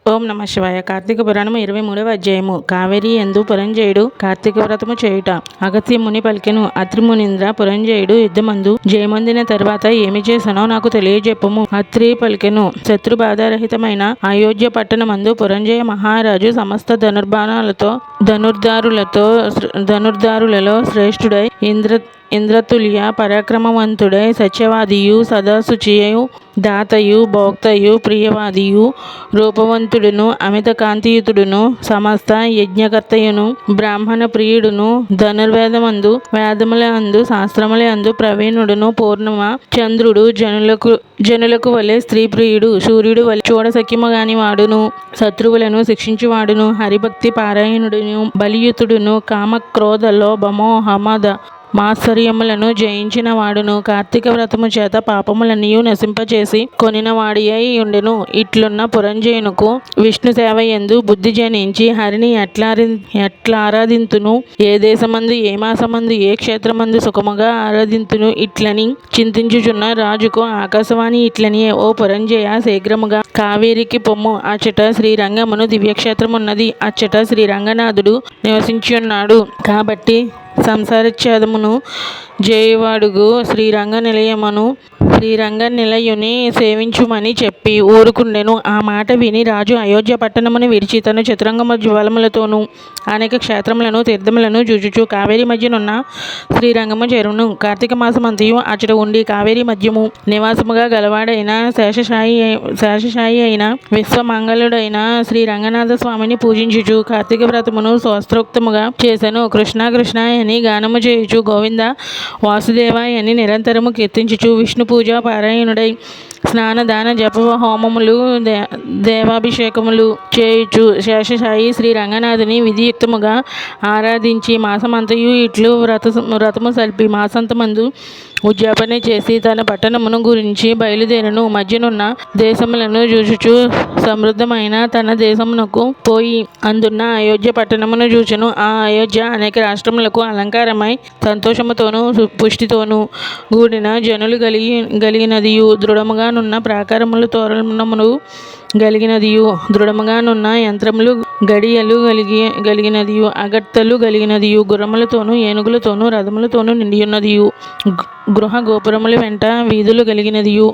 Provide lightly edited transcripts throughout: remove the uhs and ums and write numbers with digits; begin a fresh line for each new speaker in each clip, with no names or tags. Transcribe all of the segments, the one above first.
ఓం నమ శివాయ. కార్తీక పురాణము 23వ అధ్యాయము. కావేరి యందు పురంజయుడు కార్తీక వ్రతము చేయుట. అగస్త్య ముని పలికెను. అత్రి మునీంద్ర, పురంజయుడు యుద్ధమందు జయమొందిన తర్వాత ఏమి చేసనో నాకు తెలియజెప్పుము. అత్రి పలికెను. శత్రు బాధారహితమైన అయోధ్య పట్టణమందు పురంజయ మహారాజు సమస్త ధనుర్ధారులలో శ్రేష్ఠుడై ఇంద్రతుల్య పరాక్రమవంతుడై సత్యవాదియు సదాశుచియు దాతయు భోక్తయు ప్రియవాదియు రూపవంతుడును అమిత కాంతియుతుడును సమస్త యజ్ఞకర్తయును బ్రాహ్మణ ప్రియుడును ధనుర్వేదమందు వేదములందు శాస్త్రములందు ప్రవీణుడును పూర్ణమ చంద్రుడు జనులకు వలె స్త్రీ ప్రియుడు సూర్యుడు వలె చూడసఖ్యముగాని వాడును శత్రువులను శిక్షించువాడును హరిభక్తి పారాయణుడును బలియుతుడును కామ క్రోధ లోభ మోహ మద మాత్సర్యములను జయించిన వాడును కార్తీక వ్రతము చేత పాపములన్నీయు నశింపచేసి కొనినవాడియై ఉండెను. ఇట్లున్న పురంజయునుకు విష్ణు సేవ యందు బుద్ధి జనించి హరిని ఎట్లా ఆరాధింతును, ఏ దేశమందు ఏ మాసమందు ఏ క్షేత్రమందు సుఖముగా ఆరాధింతును ఇట్లని చింతించుచున్న రాజుకు ఆకాశవాణి ఇట్లనియే. ఓ పురంజయ, శీఘ్రముగా కావేరికి పొమ్ము. అచ్చట శ్రీరంగమును దివ్యక్షేత్రమున్నది. అచ్చట శ్రీరంగనాథుడు నివసించున్నాడు కాబట్టి సంసారచ్ఛేదమును జయవాడుగు శ్రీరంగ నిలయుని సేవించుమని చెప్పి ఊరుకుండెను. ఆ మాట విని రాజు అయోధ్య పట్టణమును విడిచి తన చతురంగ జ్వలములతోనూ అనేక క్షేత్రములను తీర్థములను చూచుచు కావేరి మధ్యనున్న శ్రీరంగము చేరును. కార్తీక మాసమంతయు అచ్చట ఉండి కావేరి మధ్యము నివాసముగా గలవాడైన శేషశాయి అయిన విశ్వమంగళుడైన శ్రీ రంగనాథ స్వామిని పూజించుచు కార్తీక వ్రతమును శాస్త్రోక్తముగా చేసెను. కృష్ణ కృష్ణ అని గానము చేయుచు గోవింద వాసుదేవ అని నిరంతరము కీర్తించుచు విష్ణు పూజ పారాయణుడై స్నాన దాన జప హోమములు దేవాభిషేకములు చేయుచు శేషశాయి శ్రీ రంగనాథుని విధియుక్తముగా ఆరాధించి మాసమంతయు ఇట్లు వ్రతము సల్పి మాసంతమందు ఉద్యాపన చేసి తన పట్టణమును గురించి బయలుదేరను. మధ్యనున్న దేశములను చూచుచు సమృద్ధమైన తన దేశమునకు పోయి అందున్న అయోధ్య పట్టణమును చూచెను. ఆ అయోధ్య అనేక రాష్ట్రములకు అలంకారమై సంతోషముతోనూ పుష్టితోనూ కూడిన జనులు కలిగినదియు దృఢముగానున్న ప్రాకారములు తోరణములు కలిగినదియు దృఢముగానున్న యంత్రములు గడియలు కలిగినదియు అగట్టలు కలిగినదియు గుర్రములతోనూ ఏనుగులతోనూ రథములతోనూ నిండియున్నదియు గృహ గోపురముల వెంట వీధులు కలిగినదియు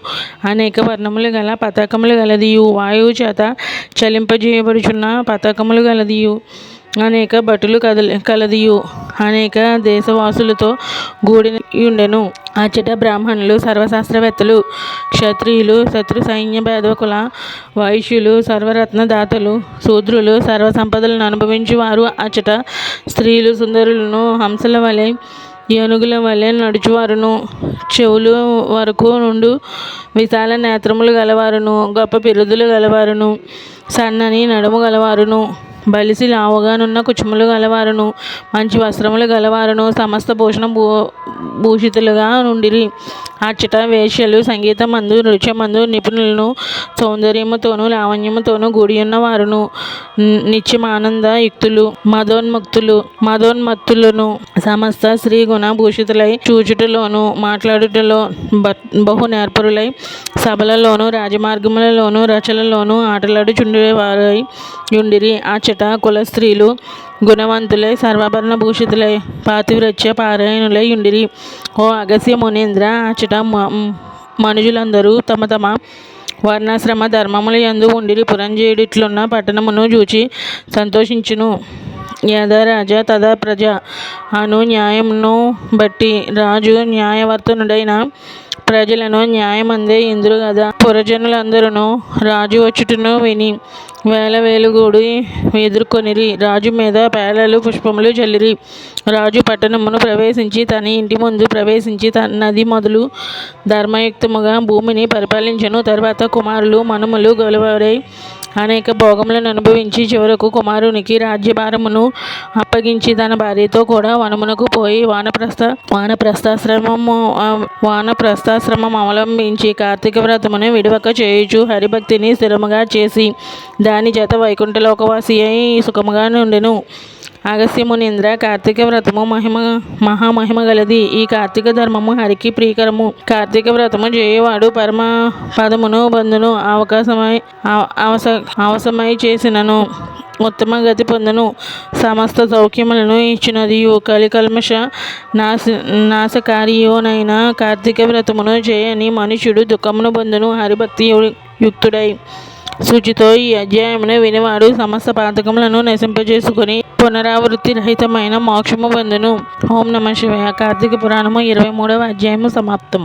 అనేక వర్ణములు గల పతాకములు గలదియు వాయువు చేత చలింపజేయబడుచున్న పతాకములు గలదియు అనేక భటులు కలదియు అనేక దేశవాసులతో గూడియుండెను. అచ్చట బ్రాహ్మణులు సర్వశాస్త్రవేత్తలు క్షత్రియులు శత్రు సైన్య భేదకుల వైశ్యులు సర్వరత్న దాతలు శూద్రులు సర్వ సంపదలను అనుభవించువారు అచ్చట స్త్రీలు సుందరులను హంసల వలె ఏనుగుల వలె నడుచువారును చెవులు వరకు నుండు విశాల నేత్రములు గలవారును గొప్ప బిరుదులు గలవారును సన్నని నడుము గలవారును బలిసి లావుగానున్న కుచుములు గలవారును మంచి వస్త్రములు గలవారును సమస్త భూషితులుగా నుండిరి. అచ్చట వేశ్యలు సంగీతమందు నృత్యమందు నిపుణులను సౌందర్యముతోనూ లావణ్యముతోనూ కూడియున్న వారును నిత్యమానంద యుక్తులు మదోన్మత్తులను సమస్త స్త్రీ గుణ భూషితులై చూచుటలోను మాట్లాడుటలో బహు నేర్పరులై సభలలోను రాజమార్గములలోను రచనలోను ఆటలాడుచుండేవారై యుండిరి. అచ్చట కుల స్త్రీలు గుణవంతులై సర్వాభరణ భూషితులై పాతివ్రత్య పారాయణులై యుండిరి. ఓ అగస్త్య మునీంద్ర, అచ్చట మనుజులందరూ తమ తమ వర్ణాశ్రమ ధర్మముల యందు ఉండిరి. పురంజయుడిట్లున్న పట్టణమును చూచి సంతోషించును. యథా రాజా తథా ప్రజ అను న్యాయమును బట్టి రాజు న్యాయవర్తనుడైన ప్రజలను న్యాయమందే ఇందురు గదా. పురజనులందరూ రాజు వచ్చుటను విని వేలవేలుగూడి ఎదుర్కొనిరి. రాజు మీద పేలలు పుష్పములు చల్లిరి. రాజు పట్టణమును ప్రవేశించి తన ఇంటి ముందు ప్రవేశించి నది మొదలు ధర్మయుక్తముగా భూమిని పరిపాలించెను. తర్వాత కుమారులు మనుమలు గలవారై అనేక భోగములను అనుభవించి చివరకు కుమారునికి రాజ్యభారమును అప్పగించి తన భార్యతో కూడా వనమునకు పోయి వానప్రస్థాశ్రమం అవలంబించి కార్తీక వ్రతమును విడవక చేయుచు హరిభక్తిని స్థిరముగా చేసి దాని చేత వైకుంఠలోకవాసి అయి సుఖముగా నుండెను. అగస్త్య మునీంద్ర, కార్తీక వ్రతము మహామహిమ గలది. ఈ కార్తీక ధర్మము హరికి ప్రీకరము. కార్తీక వ్రతము చేయవాడు పరమ పదమును బంధును. అవసమై చేసినను ఉత్తమ గతి పొందను. సమస్త సౌఖ్యములను ఇచ్చినదియు కలికల్మష నాశకారియోనైన కార్తీక వ్రతమును చేయని మనుష్యుడు దుఃఖమును పొందును. హరిభక్తి యుక్తుడై శుచితో ఈ అధ్యాయమును వినివాడు సమస్త పాతకములను నశింపజేసుకుని పునరావృత్తి రహితమైన మోక్షము పొందును. ఓం నమః శివాయ. కార్తీక పురాణము 23వ అధ్యాయము సమాప్తం.